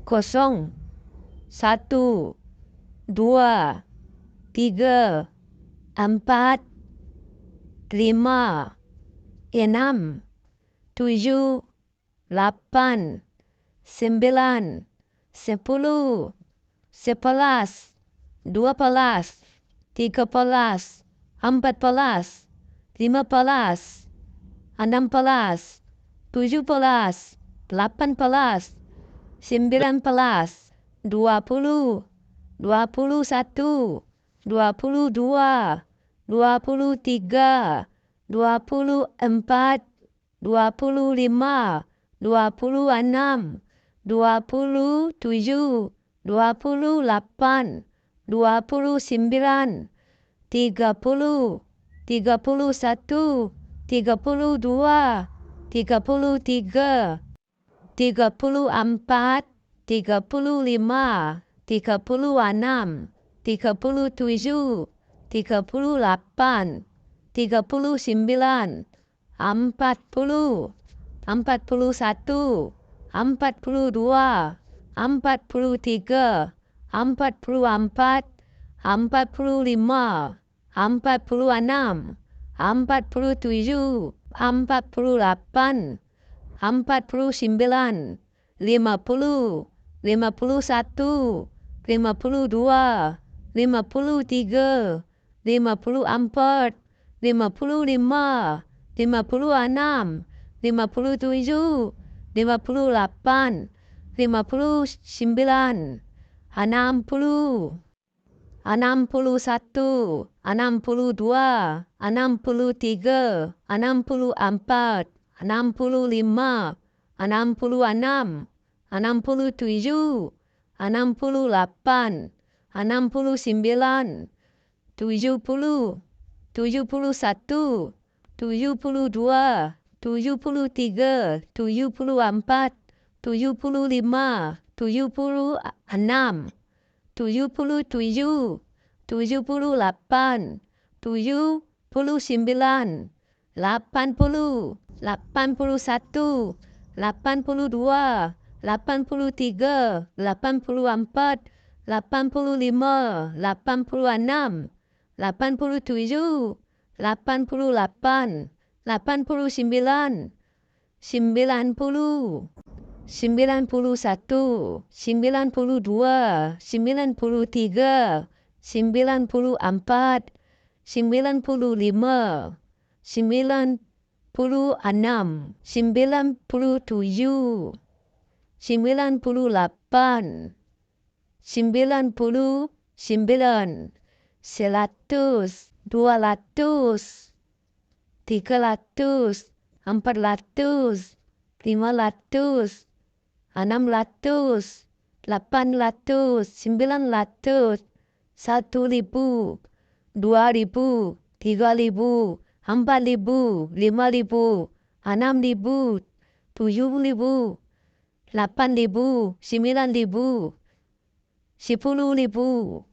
kosong, 1, 2, 3, 4, 5, 6, 7, 8, 9, 10, 11, 12, 13, 14, 15, 16, 17, 18, 19, 20, 21, 22, 23, 24, 25, 26, 27, 28, 29, 30, 31, 32, 33, 34, 35, 36, 37, 38, 39, 40, 41, 42, 43, 44, 45, 46, 47, 48, 49, 50, 51, 52, 53, 54, 55, 56, 57, 58, 59, 60, 61, 62, 63, 64, 65, 66, 67, 68, 69, 70, 71, 72, 73, 74, 75, 76, 77, 78, 79, 80, 81, 82, 83, 84, 85, 86, 87, 88, 89, 90, 91, 92, 93, 94, 95, 96, 97, 98, 99, 100, 200, 300, 400, 500, 600, 800, 900, 1.000, 2.000, 3.000, 4.000, 5.000, 6.000, 7.000, 8.000, 9.000, 10.000,